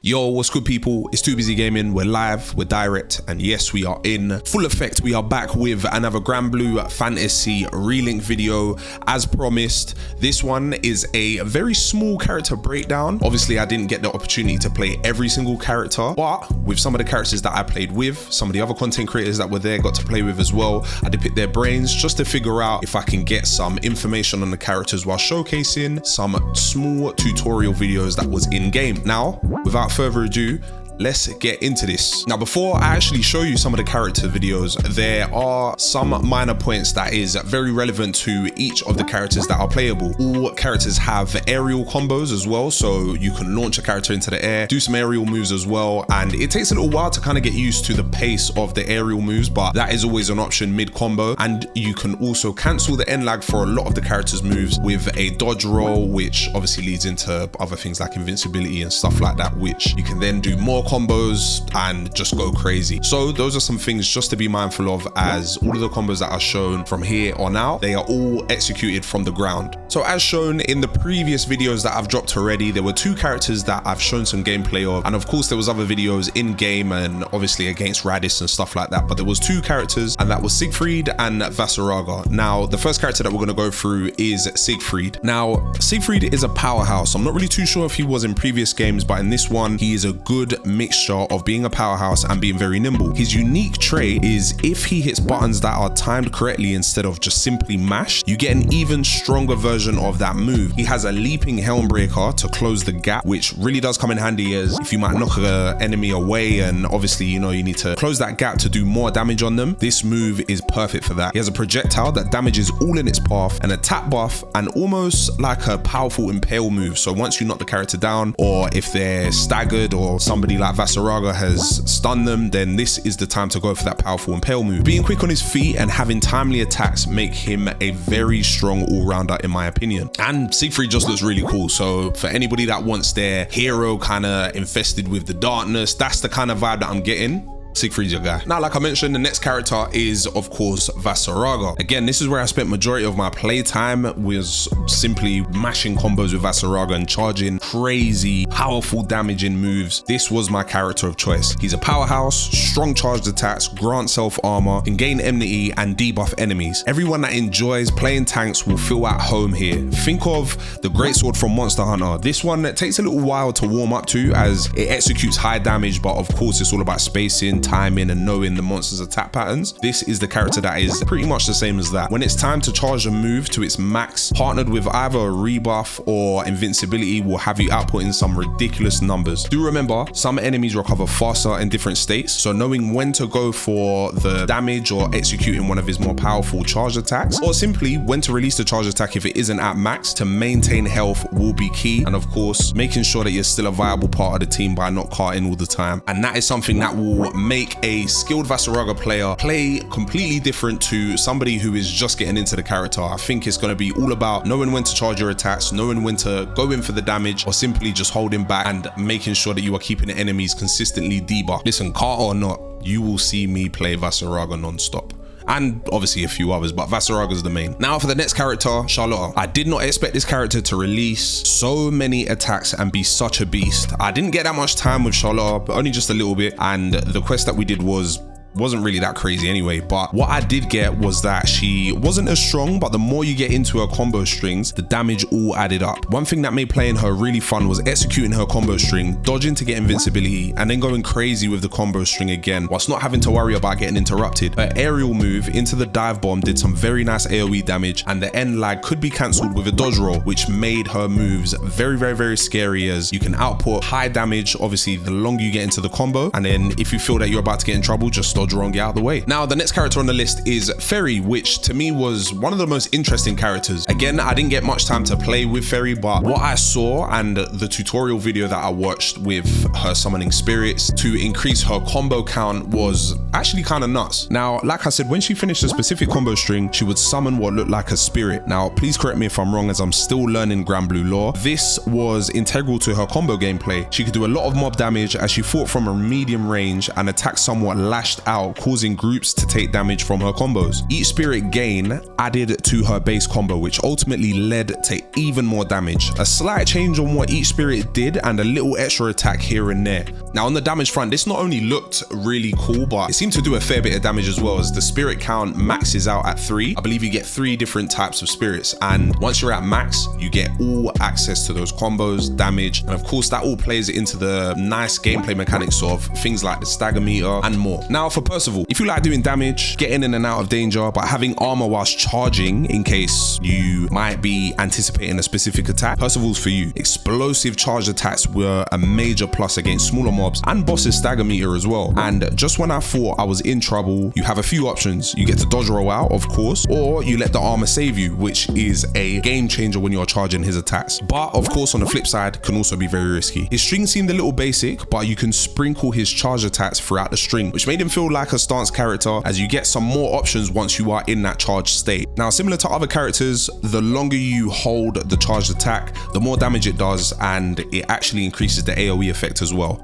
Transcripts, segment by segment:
Yo, what's good people? It's TooBizyGaming. We're live, we're direct, and yes, we are in full effect. We are back with another Granblue Fantasy Relink video. As promised, this one is a very small character breakdown. Obviously, I didn't get the opportunity to play every single character, but with some of the characters that I played with, some of the other content creators that were there got to play with as well. I did pick their brains just to figure out if I can get some information on the characters while showcasing some small tutorial videos that was in game. Now, without further ado, let's get into this. Now, before I actually show you some of the character videos, there are some minor points that is very relevant to each of the characters that are playable. All characters have aerial combos as well, so you can launch a character into the air, do some aerial moves as well, and it takes a little while to kind of get used to the pace of the aerial moves, but that is always an option mid combo. And you can also cancel the end lag for a lot of the characters' moves with a dodge roll, which obviously leads into other things like invincibility and stuff like that, which you can then do more combos and just go crazy. So those are some things just to be mindful of, as all of the combos that are shown from here on out, they are all executed from the ground. So as shown in the previous videos that I've dropped already, there were two characters that I've shown some gameplay of, and of course there was other videos in game and obviously against Radis and stuff like that, but there was two characters, and that was Siegfried and Vasaraga. Now the first character that we're going to go through is Siegfried. Now Siegfried is a powerhouse. I'm not really too sure if he was in previous games, but in this one he is a good mixture of being a powerhouse and being very nimble. His unique trait is if he hits buttons that are timed correctly instead of just simply mashed, you get an even stronger version of that move. He has a leaping helm breaker to close the gap, which really does come in handy as if you might knock an enemy away and obviously you know you need to close that gap to do more damage on them. This move is perfect for that. He has a projectile that damages all in its path, an attack buff, and almost like a powerful impale move. So once you knock the character down, or if they're staggered or somebody like Vasaraga has stunned them, then this is the time to go for that powerful impale move. Being quick on his feet and having timely attacks make him a very strong all-rounder in my opinion. And Siegfried just looks really cool. So for anybody that wants their hero kind of infested with the darkness, that's the kind of vibe that I'm getting. Siegfried's your guy. Now, like I mentioned, the next character is of course Vasaraga. Again, this is where I spent majority of my playtime, was simply mashing combos with Vasaraga and charging crazy powerful damaging moves. This was my character of choice. He's a powerhouse, strong charged attacks, grant self armor, can gain enmity and debuff enemies. Everyone that enjoys playing tanks will feel at home here. Think of the greatsword from Monster Hunter. This one takes a little while to warm up to as it executes high damage, but of course it's all about spacing, timing, and knowing the monster's attack patterns. This is the character that is pretty much the same as that. When it's time to charge a move to its max, partnered with either a rebuff or invincibility, will have you outputting some ridiculous numbers. Do remember, some enemies recover faster in different states, so knowing when to go for the damage or executing one of his more powerful charge attacks, or simply when to release the charge attack if it isn't at max to maintain health, will be key. And of course, making sure that you're still a viable part of the team by not carting all the time. And that is something that will make a skilled Vasaraga player play completely different to somebody who is just getting into the character. I think it's going to be all about knowing when to charge your attacks, knowing when to go in for the damage, or simply just holding back and making sure that you are keeping the enemies consistently debuffed. Listen, cart or not, you will see me play Vasaraga non-stop. And obviously a few others, but Vasaraga's the main. Now for the next character, Charlotte. I did not expect this character to release so many attacks and be such a beast. I didn't get that much time with Charlotte, but only just a little bit, and the quest that we did wasn't really that crazy anyway. But what I did get was that she wasn't as strong, but the more you get into her combo strings, the damage all added up. One thing that made playing her really fun was executing her combo string, dodging to get invincibility, and then going crazy with the combo string again, whilst not having to worry about getting interrupted. Her aerial move into the dive bomb did some very nice AoE damage, and the end lag could be cancelled with a dodge roll, which made her moves very scary, as you can output high damage obviously the longer you get into the combo, and then if you feel that you're about to get in trouble, just dodge roll and get out of the way. Now the next character on the list is Ferry, which to me was one of the most interesting characters. Again, I didn't get much time to play with Ferry, but what I saw and the tutorial video that I watched with her summoning spirits to increase her combo count was actually kind of nuts. Now, like I said, when she finished a specific combo string, she would summon what looked like a spirit. Now, please correct me if I'm wrong, as I'm still learning Granblue lore. This was integral to her combo gameplay. She could do a lot of mob damage as she fought from a medium range and attacked somewhat lashed out out, causing groups to take damage from her combos. Each spirit gain added to her base combo, which ultimately led to even more damage. A slight change on what each spirit did and a little extra attack here and there. Now on the damage front, this not only looked really cool, but it seemed to do a fair bit of damage as well, as the spirit count maxes out at 3. I believe you get 3 different types of spirits, and once you're at max, you get all access to those combos, damage, and of course that all plays into the nice gameplay mechanics of things like the stagger meter and more. Now for Percival, if you like doing damage, getting in and out of danger, but having armor whilst charging in case you might be anticipating a specific attack, Percival's for you. Explosive charged attacks were a major plus against smaller mobs and boss's stagger meter as well. And just when I thought I was in trouble, you have a few options. You get to dodge roll out, of course, or you let the armor save you, which is a game changer when you're charging his attacks. But of course, on the flip side, can also be very risky. His string seemed a little basic, but you can sprinkle his charge attacks throughout the string, which made him feel like a stance character, as you get some more options once you are in that charged state. Now, similar to other characters, the longer you hold the charged attack, the more damage it does, and it actually increases the AoE effect as well.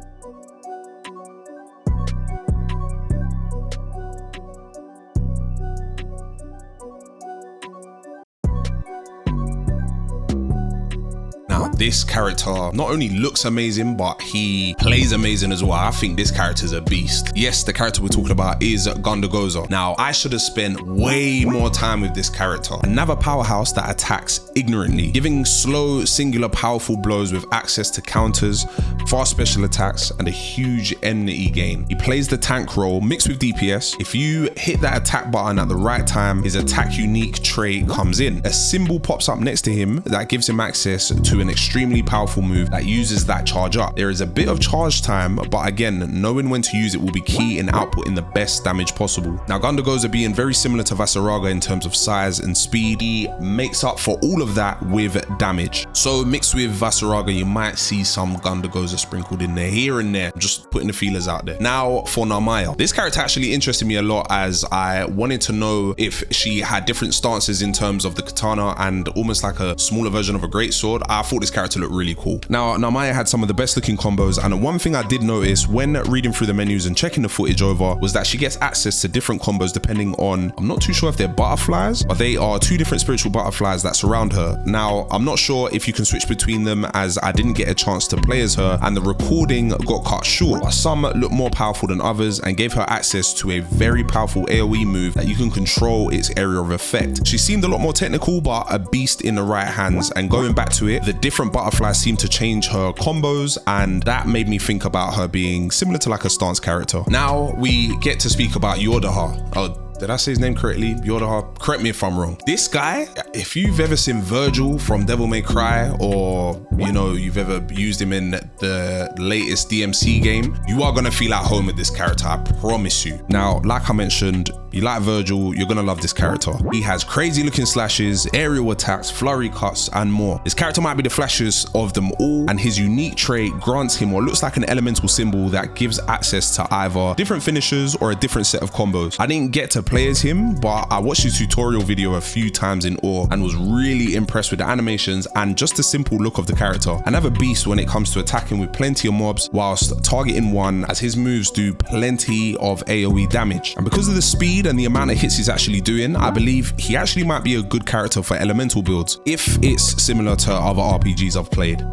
This character not only looks amazing, but he plays amazing as well. I think this character is a beast. Yes, the character we're talking about is Gundagoza. Now, I should have spent way more time with this character. Another powerhouse that attacks ignorantly, giving slow, singular, powerful blows with access to counters, fast special attacks, and a huge enmity gain. He plays the tank role mixed with DPS. If you hit that attack button at the right time, his attack unique trait comes in. A symbol pops up next to him that gives him access to an extremely powerful move that uses that charge up. There is a bit of charge time, but again, knowing when to use it will be key in outputting the best damage possible. Now, Gundagoza being very similar to Vasaraga in terms of size and speed, he makes up for all of that with damage. So mixed with Vasaraga, you might see some Gundagoza sprinkled in there here and there, just putting the feelers out there. Now for Narmaya. This character actually interested me a lot, as I wanted to know if she had different stances in terms of the katana and almost like a smaller version of a greatsword. I thought this character looked really cool. Now, Narmaya had some of the best looking combos, and one thing I did notice when reading through the menus and checking the footage over was that she gets access to different combos depending on, I'm not too sure if they're butterflies, but they are 2 different spiritual butterflies that surround her. Now, I'm not sure if you can switch between them, as I didn't get a chance to play as her and the recording got cut short, but some look more powerful than others and gave her access to a very powerful AoE move that you can control its area of effect. She seemed a lot more technical, but a beast in the right hands, and going back to it, the different butterflies seemed to change her combos, and that made me think about her being similar to like a stance character. Now we get to speak about Yordaha. Oh, did I say his name correctly? Yordaha? Correct me if I'm wrong. This guy, if you've ever seen Virgil from Devil May Cry, or you know, you've ever used him in the latest DMC game, you are gonna feel at home with this character, I promise you. Now, like I mentioned, you like Virgil, you're gonna love this character. He has crazy looking slashes, aerial attacks, flurry cuts, and more. This character might be the flashiest of them all, and his unique trait grants him what looks like an elemental symbol that gives access to either different finishers or a different set of combos. I didn't get to play as him, but I watched his tutorial video a few times in awe and was really impressed with the animations and just the simple look of the character. Another beast when it comes to attacking with plenty of mobs whilst targeting one, as his moves do plenty of AoE damage. And because of the speed and the amount of hits he's actually doing, I believe he actually might be a good character for elemental builds, if it's similar to other RPGs I've played.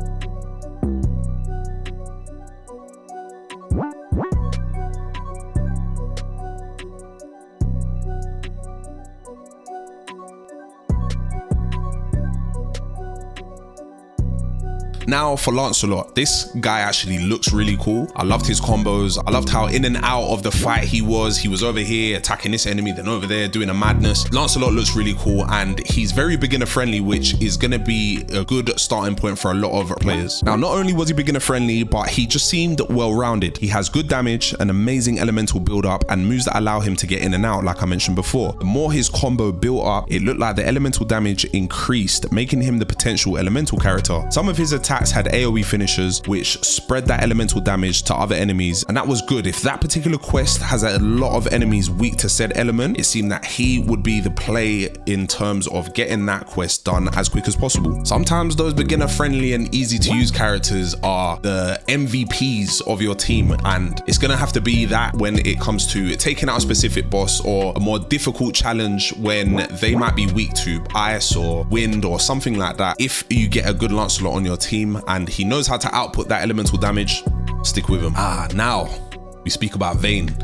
Now for Lancelot, this guy actually looks really cool. I loved his combos. I loved how in and out of the fight he was. He was over here attacking this enemy, then over there doing a madness. Lancelot looks really cool, and he's very beginner friendly, which is gonna be a good starting point for a lot of players. Now, not only was he beginner friendly, but he just seemed well-rounded. He has good damage, an amazing elemental build-up, and moves that allow him to get in and out, like I mentioned before. The more his combo built up, it looked like the elemental damage increased, making him the potential elemental character. Some of his attacks attacks had AoE finishers, which spread that elemental damage to other enemies, and that was good. If that particular quest has a lot of enemies weak to said element, it seemed that he would be the play in terms of getting that quest done as quick as possible. Sometimes those beginner friendly and easy to use characters are the MVPs of your team, and it's gonna have to be that when it comes to taking out a specific boss or a more difficult challenge when they might be weak to ice or wind or something like that. If you get a good Lancelot on your team and he knows how to output that elemental damage, stick with him. Now we speak about Vayne.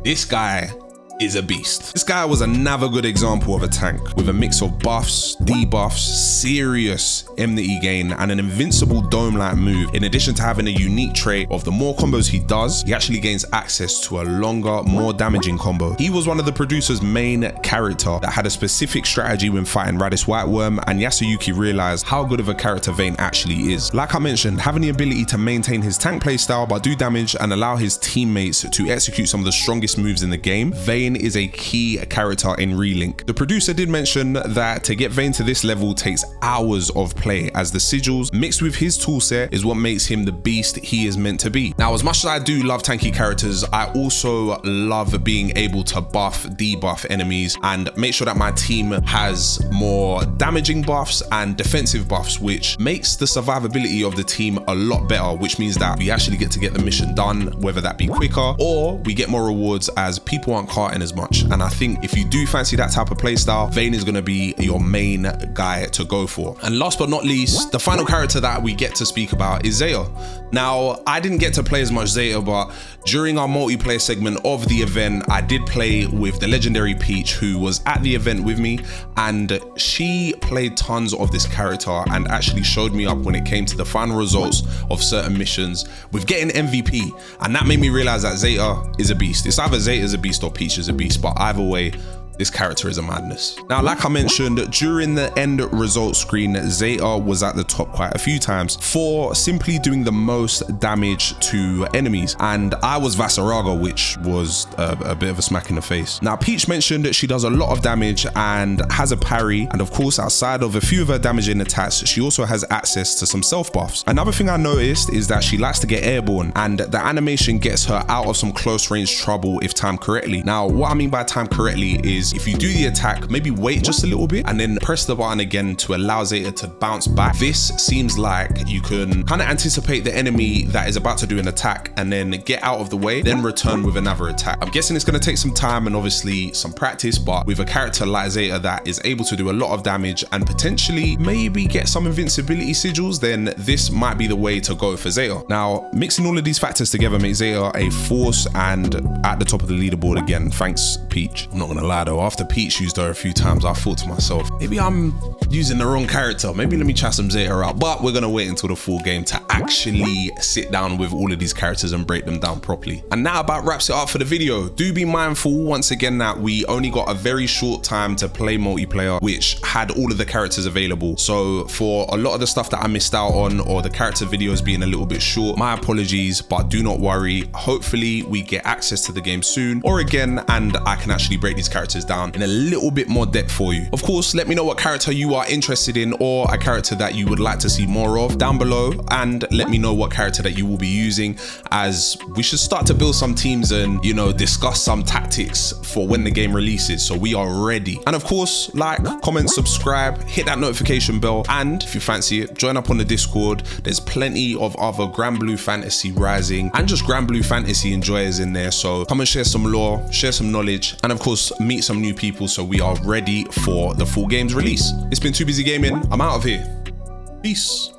This guy is a beast. This guy was another good example of a tank with a mix of buffs, debuffs, serious M to E gain, and an invincible dome-like move. In addition to having a unique trait of the more combos he does, he actually gains access to a longer, more damaging combo. He was one of the producer's main character that had a specific strategy when fighting Radis Whiteworm, and Yasuyuki realized how good of a character Vayne actually is. Like I mentioned, having the ability to maintain his tank playstyle but do damage and allow his teammates to execute some of the strongest moves in the game, Vayne is a key character in Relink. The producer did mention that to get Vayne to this level takes hours of play, as the sigils mixed with his toolset is what makes him the beast he is meant to be. Now, as much as I do love tanky characters, I also love being able to buff, debuff enemies and make sure that my team has more damaging buffs and defensive buffs, which makes the survivability of the team a lot better, which means that we actually get to get the mission done, whether that be quicker or we get more rewards as people aren't carting as much. And I think if you do fancy that type of playstyle, Vayne is going to be your main guy to go for. And last but not least, the final character that we get to speak about is Zeta. Now, I didn't get to play as much Zeta, but during our multiplayer segment of the event, I did play with the legendary Peach, who was at the event with me, and she played tons of this character and actually showed me up when it came to the final results of certain missions with getting MVP. And that made me realize that Zeta is a beast. It's either Zeta is a beast or Peach is a beast, but either way, this character is a madness. Now, like I mentioned, during the end result screen, Zeta was at the top quite a few times for simply doing the most damage to enemies. And I was Vasaraga, which was a bit of a smack in the face. Now, Peach mentioned that she does a lot of damage and has a parry. And of course, outside of a few of her damaging attacks, she also has access to some self buffs. Another thing I noticed is that she likes to get airborne, and the animation gets her out of some close range trouble if timed correctly. Now, what I mean by timed correctly is if you do the attack, maybe wait just a little bit and then press the button again to allow Zeta to bounce back. This seems like you can kind of anticipate the enemy that is about to do an attack and then get out of the way, then return with another attack. I'm guessing it's going to take some time and obviously some practice, but with a character like Zeta that is able to do a lot of damage and potentially maybe get some invincibility sigils, then this might be the way to go for Zeta. Now, mixing all of these factors together makes Zeta a force and at the top of the leaderboard again. Thanks, Peach. I'm not gonna lie though, after Peach used her a few times, I thought to myself, maybe I'm using the wrong character. Maybe let me try some Zeta out. But we're gonna wait until the full game to actually sit down with all of these characters and break them down properly. And that about wraps it up for the video. Do be mindful once again that we only got a very short time to play multiplayer, which had all of the characters available. So for a lot of the stuff that I missed out on, or the character videos being a little bit short, my apologies, but do not worry. Hopefully we get access to the game soon, or again, and I can actually break these characters down in a little bit more depth for you. Of course, let me know what character you are interested in or a character that you would like to see more of down below, and let me know what character that you will be using, as we should start to build some teams and, you know, discuss some tactics for when the game releases, so we are ready. And of course, like, comment, subscribe, hit that notification bell, and if you fancy it, join up on the Discord. There's plenty of other Granblue Fantasy Rising and just Granblue Fantasy enjoyers in there, so come and share some lore, share some knowledge, and of course meet some new people so we are ready for the full game's release. It's been TooBizyGaming. I'm out of here. Peace.